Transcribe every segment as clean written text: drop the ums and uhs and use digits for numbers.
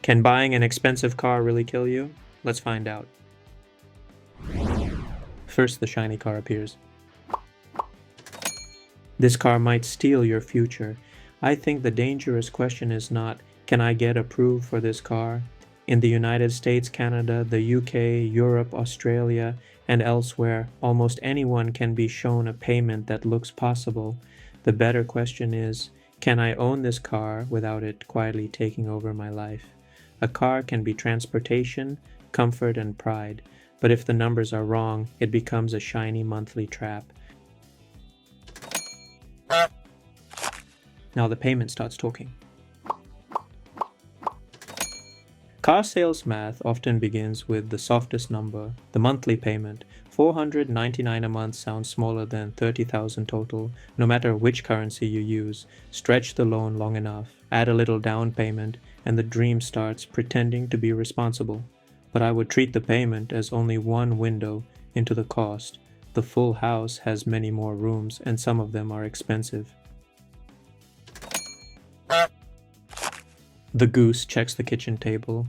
Can buying an expensive car really kill you? Let's find out. First, the shiny car appears. This car might steal your future. I think the dangerous question is not, can I get approved for this car? In the United States, Canada, the UK, Europe, Australia, and elsewhere, almost anyone can be shown a payment that looks possible. The better question is, can I own this car without it quietly taking over my life? A car can be transportation, comfort, and pride, but if the numbers are wrong, it becomes a shiny monthly trap. Now the payment starts talking. Car sales math often begins with the softest number, the monthly payment. $499 a month sounds smaller than $30,000 total, no matter which currency you use. Stretch the loan long enough, add a little down payment, and the dream starts pretending to be responsible. But I would treat the payment as only one window into the cost. The full house has many more rooms, and some of them are expensive. The goose checks the kitchen table.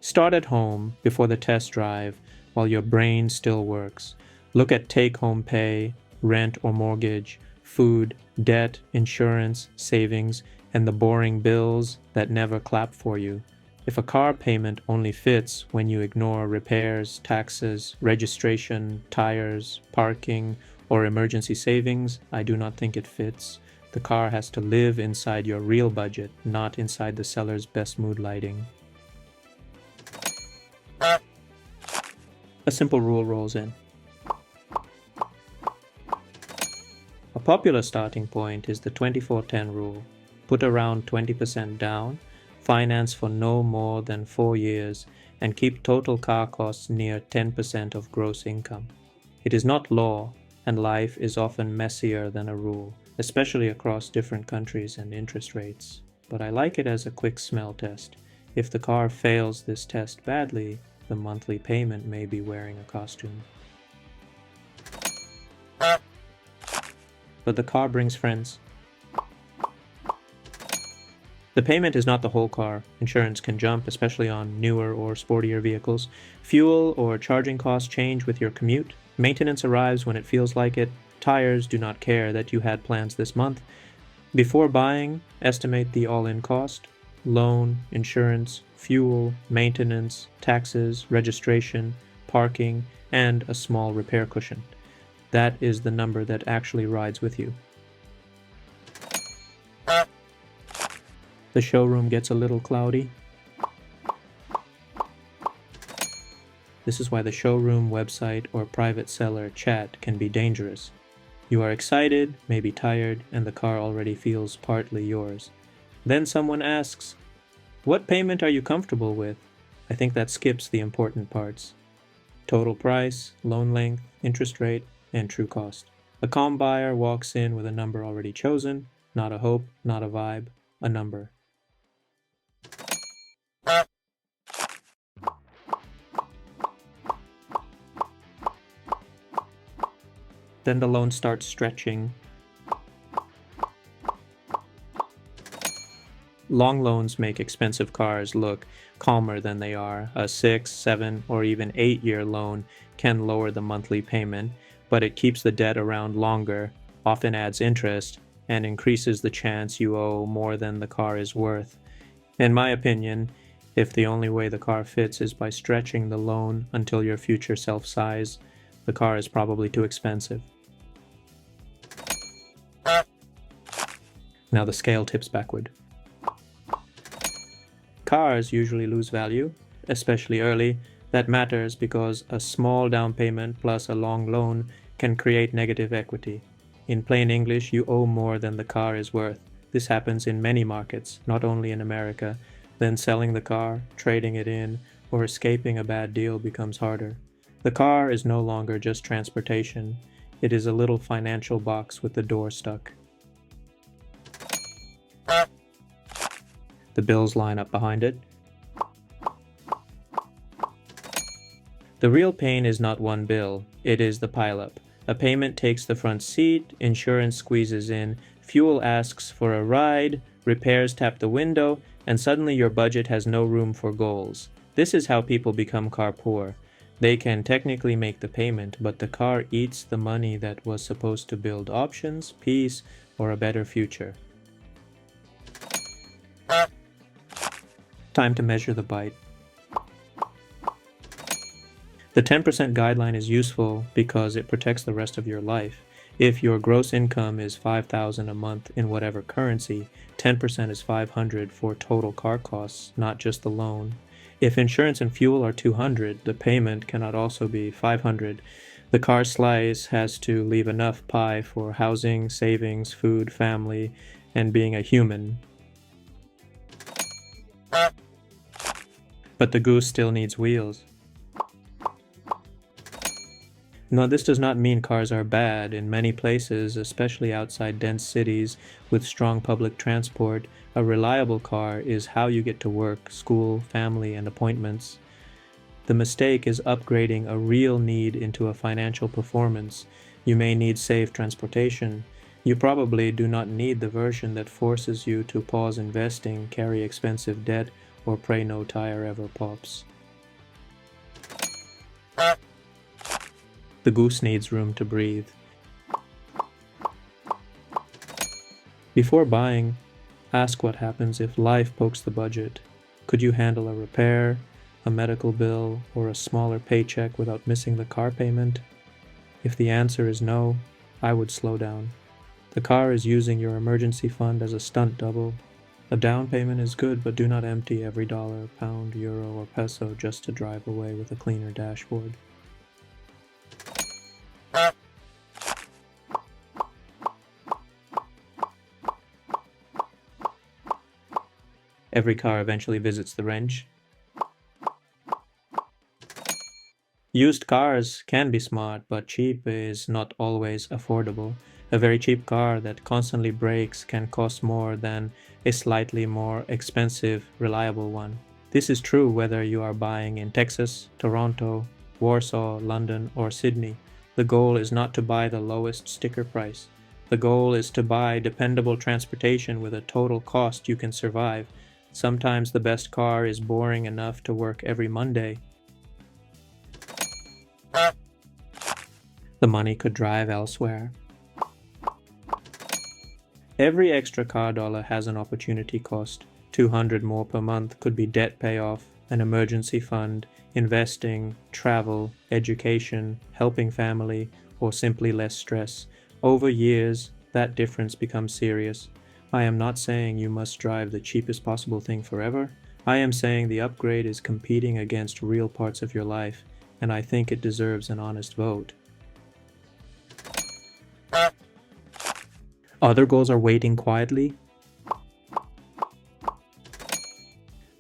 Start at home before the test drive while your brain still works. Look at take-home pay, rent or mortgage, food, debt, insurance, savings, and the boring bills that never clap for you. If a car payment only fits when you ignore repairs, taxes, registration, tires, parking, or emergency savings, I do not think it fits. The car has to live inside your real budget, not inside the seller's best mood lighting. A simple rule rolls in. A popular starting point is the 24-10 rule. Put around 20% down, finance for no more than 4 years, and keep total car costs near 10% of gross income. It is not law, and life is often messier than a rule, especially across different countries and interest rates. But I like it as a quick smell test. If the car fails this test badly, the monthly payment may be wearing a costume. But the car brings friends. The payment is not the whole car. Insurance can jump, especially on newer or sportier vehicles. Fuel or charging costs change with your commute. Maintenance arrives when it feels like it. Tires do not care that you had plans this month. Before buying, estimate the all-in cost. Loan, insurance, fuel, maintenance, taxes, registration, parking, and a small repair cushion. That is the number that actually rides with you. The showroom gets a little cloudy. This is why the showroom website or private seller chat can be dangerous. You are excited, maybe tired, and the car already feels partly yours. Then someone asks, "What payment are you comfortable with?" I think that skips the important parts. Total price, loan length, interest rate, and true cost. A calm buyer walks in with a number already chosen, not a hope, not a vibe, a number. Then the loan starts stretching. Long loans make expensive cars look calmer than they are. A 6, 7, or even 8-year loan can lower the monthly payment, but it keeps the debt around longer, often adds interest, and increases the chance you owe more than the car is worth. In my opinion, if the only way the car fits is by stretching the loan until your future self-size, the car is probably too expensive. Now the scale tips backward. Cars usually lose value, especially early. That matters because a small down payment plus a long loan can create negative equity. In plain English, you owe more than the car is worth. This happens in many markets, not only in America. Then selling the car, trading it in, or escaping a bad deal becomes harder. The car is no longer just transportation. It is a little financial box with the door stuck. The bills line up behind it. The real pain is not one bill, it is the pileup. A payment takes the front seat, insurance squeezes in, fuel asks for a ride, repairs tap the window, and suddenly your budget has no room for goals. This is how people become car poor. They can technically make the payment, but the car eats the money that was supposed to build options, peace, or a better future. Time to measure the bite. The 10% guideline is useful because it protects the rest of your life. If your gross income is $5,000 a month in whatever currency, 10% is $500 for total car costs, not just the loan. If insurance and fuel are $200, the payment cannot also be $500. The car slice has to leave enough pie for housing, savings, food, family, and being a human. But the goose still needs wheels. No, this does not mean cars are bad. In many places, especially outside dense cities with strong public transport, a reliable car is how you get to work, school, family, and appointments. The mistake is upgrading a real need into a financial performance. You may need safe transportation. You probably do not need the version that forces you to pause investing, carry expensive debt, or pray no tire ever pops. The goose needs room to breathe. Before buying, ask what happens if life pokes the budget. Could you handle a repair, a medical bill, or a smaller paycheck without missing the car payment? If the answer is no, I would slow down. The car is using your emergency fund as a stunt double. A down payment is good, but do not empty every dollar, pound, euro, or peso just to drive away with a cleaner dashboard. Every car eventually visits the wrench. Used cars can be smart, but cheap is not always affordable. A very cheap car that constantly breaks can cost more than a slightly more expensive, reliable one. This is true whether you are buying in Texas, Toronto, Warsaw, London, or Sydney. The goal is not to buy the lowest sticker price. The goal is to buy dependable transportation with a total cost you can survive. Sometimes the best car is boring enough to work every Monday. The money could drive elsewhere. Every extra car dollar has an opportunity cost. $200 more per month could be debt payoff, an emergency fund, investing, travel, education, helping family, or simply less stress. Over years, that difference becomes serious. I am not saying you must drive the cheapest possible thing forever. I am saying the upgrade is competing against real parts of your life, and I think it deserves an honest vote. Other goals are waiting quietly.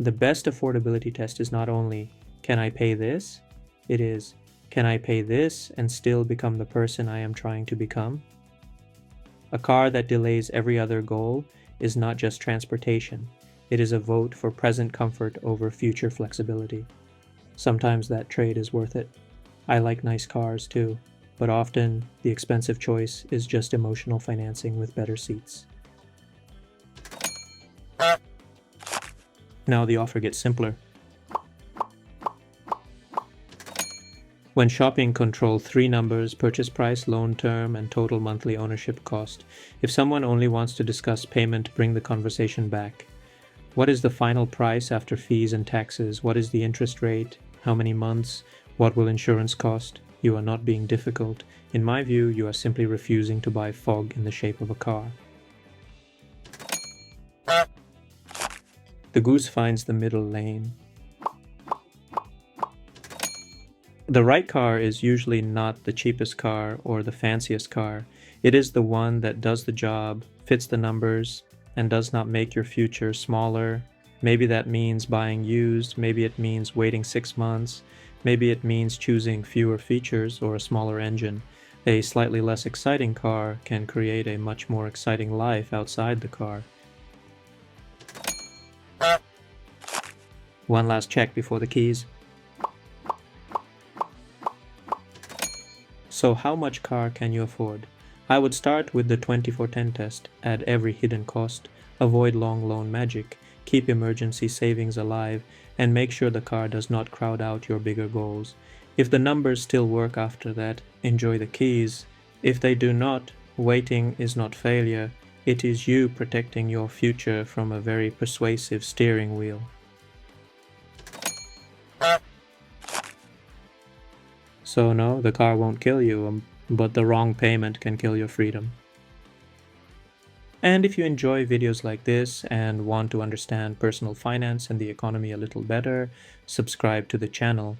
The best affordability test is not only, can I pay this? It is, can I pay this and still become the person I am trying to become? A car that delays every other goal is not just transportation. It is a vote for present comfort over future flexibility. Sometimes that trade is worth it. I like nice cars too, but often the expensive choice is just emotional financing with better seats. Now the offer gets simpler. When shopping, control 3 numbers: purchase price, loan term, and total monthly ownership cost. If someone only wants to discuss payment, bring the conversation back. What is the final price after fees and taxes? What is the interest rate? How many months? What will insurance cost? You are not being difficult. In my view, you are simply refusing to buy fog in the shape of a car. The goose finds the middle lane. The right car is usually not the cheapest car or the fanciest car. It is the one that does the job, fits the numbers, and does not make your future smaller. Maybe that means buying used, maybe it means waiting 6 months, maybe it means choosing fewer features or a smaller engine. A slightly less exciting car can create a much more exciting life outside the car. One last check before the keys. So how much car can you afford? I would start with the 24-10 test. Add every hidden cost. Avoid long loan magic, keep emergency savings alive, and make sure the car does not crowd out your bigger goals. If the numbers still work after that, enjoy the keys. If they do not, waiting is not failure, it is you protecting your future from a very persuasive steering wheel. So no, the car won't kill you, but the wrong payment can kill your freedom. And if you enjoy videos like this and want to understand personal finance and the economy a little better, subscribe to the channel.